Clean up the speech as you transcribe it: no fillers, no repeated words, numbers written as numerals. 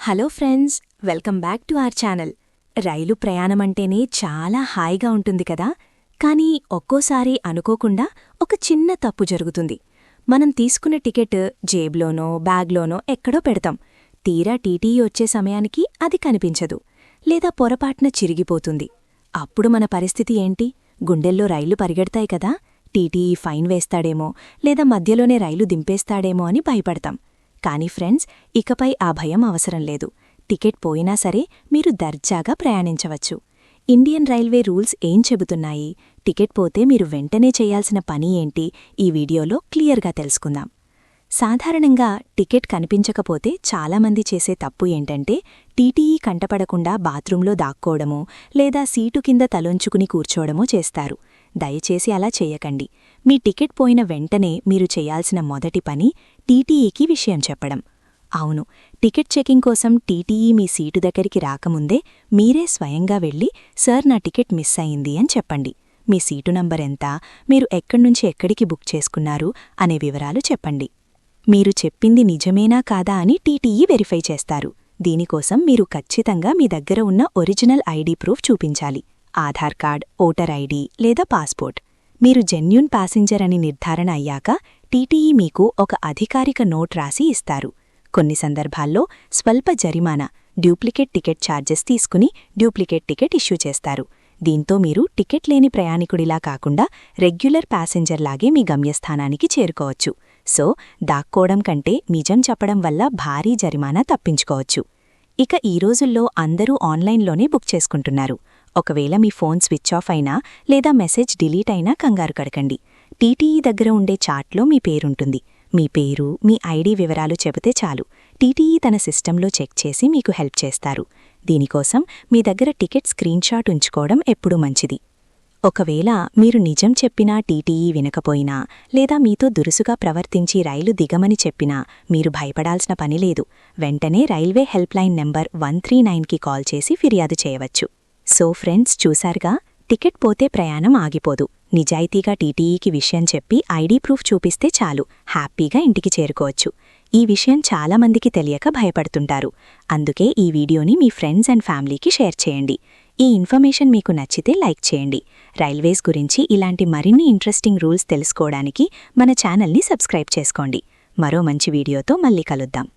Hello friends, welcome back to our channel. రైలు ప్రయాణమంటేనే చాలా హాయిగా ఉంటుంది కదా. కానీ ఒక్కోసారి అనుకోకుండా ఒక చిన్న తప్పు జరుగుతుంది. మనం తీసుకున్న టికెట్ జేబులోనో బ్యాగ్లోనో ఎక్కడో పెడతాం. తీరా టీటీఈ వచ్చే సమయానికి అది కనిపించదు, లేదా పొరపాటున చిరిగిపోతుంది. అప్పుడు మన పరిస్థితి ఏంటి? గుండెల్లో రైళ్లు పరిగెడతాయి కదా. టీటీఈ ఫైన్ వేస్తాడేమో, లేదా మధ్యలోనే రైలు దింపేస్తాడేమో అని భయపడతాం. కానీ ఫ్రెండ్స్, ఇకపై ఆ భయం అవసరం లేదు. టికెట్ పోయినా సరే మీరు దర్జాగా ప్రయాణించవచ్చు. ఇండియన్ రైల్వే రూల్స్ ఏం చెబుతున్నాయి, టికెట్ పోతే మీరు వెంటనే చేయాల్సిన పని ఏంటి, ఈ వీడియోలో క్లియర్గా తెలుసుకుందాం. సాధారణంగా టికెట్ కనిపించకపోతే చాలామంది చేసే తప్పు ఏంటంటే టీటీఈ కంటపడకుండా బాత్రూంలో దాక్కోవడమో లేదా సీటు కింద తలొంచుకుని కూర్చోవడమో చేస్తారు. దయచేసి అలా చేయకండి. మీ టికెట్ పోయిన వెంటనే మీరు చేయాల్సిన మొదటి పని టీటీఈకి విషయం చెప్పడం. అవును, టికెట్ చెకింగ్ కోసం టీటీఈ మీ సీటు దగ్గరికి రాకముందే మీరే స్వయంగా వెళ్ళి, సార్ నా టికెట్ మిస్ అయింది అని చెప్పండి. మీ సీటు నంబర్ ఎంత, మీరు ఎక్కడ్నుంచి ఎక్కడికి బుక్ చేసుకున్నారు అనే వివరాలు చెప్పండి. మీరు చెప్పింది నిజమేనా కాదా అని టీటీఈ వెరిఫై చేస్తారు. దీనికోసం మీరు ఖచ్చితంగా మీ దగ్గర ఉన్న ఒరిజినల్ ఐడి ప్రూఫ్ చూపించాలి. ఆధార్ కార్డ్, ఓటర్ ఐడి లేదా పాస్పోర్ట్. మీరు జెన్యూన్ ప్యాసింజర్ అని నిర్ధారణ అయ్యాక టీటీఈ మీకు ఒక అధికారిక నోట్ రాసి ఇస్తారు. కొన్ని సందర్భాల్లో స్వల్ప జరిమానా, డ్యూప్లికేట్ టికెట్ ఛార్జెస్ తీసుకుని డ్యూప్లికేట్ టికెట్ ఇష్యూ చేస్తారు. దీంతో మీరు టికెట్ లేని ప్రయాణికుడిలా కాకుండా రెగ్యులర్ ప్యాసింజర్లాగే మీ గమ్యస్థానానికి చేరుకోవచ్చు. సో, దాక్కోవడం కంటే నిజం చెప్పడం వల్ల భారీ జరిమానా తప్పించుకోవచ్చు. ఇక ఈ రోజుల్లో అందరూ ఆన్లైన్లోనే బుక్ చేసుకుంటున్నారు. ఒకవేళ మీ ఫోన్ స్విచ్ ఆఫ్ అయినా లేదా మెసేజ్ డిలీట్ అయినా కంగారు కడకండి. టీటీఈ దగ్గర ఉండే చార్ట్లో మీ పేరుంటుంది. మీ పేరు, మీ ఐడి వివరాలు చెబితే చాలు. టీటీఈ తన సిస్టంలో చెక్ చేసి మీకు హెల్ప్ చేస్తారు. దీనికోసం మీ దగ్గర టికెట్ స్క్రీన్షాట్ ఉంచుకోవడం ఎప్పుడూ మంచిది. ఒకవేళ మీరు నిజం చెప్పినా టీటీఈ వినకపోయినా లేదా మీతో దురుసుగా ప్రవర్తించి రైలు దిగమని చెప్పినా మీరు భయపడాల్సిన పనిలేదు. వెంటనే రైల్వే హెల్ప్లైన్ నెంబర్ 139కి కాల్ చేసి ఫిర్యాదు చేయవచ్చు. సో ఫ్రెండ్స్, చూశారుగా, టికెట్ పోతే ప్రయాణం ఆగిపోదు. నిజాయితీగా టీటీఈకి విషయం చెప్పి ఐడి ప్రూఫ్ చూపిస్తే చాలు, హ్యాపీగా ఇంటికి చేరుకోవచ్చు. ఈ విషయం చాలామందికి తెలియక భయపడుతుంటారు. అందుకే ఈ వీడియోని మీ ఫ్రెండ్స్ అండ్ ఫ్యామిలీకి షేర్ చేయండి. ఈ ఇన్ఫర్మేషన్ మీకు నచ్చితే లైక్ చేయండి. రైల్వేస్ గురించి ఇలాంటి మరిన్ని ఇంట్రెస్టింగ్ రూల్స్ తెలుసుకోవడానికి మన ఛానల్ని సబ్స్క్రైబ్ చేసుకోండి. మరో మంచి వీడియోతో మళ్ళీ కలుద్దాం.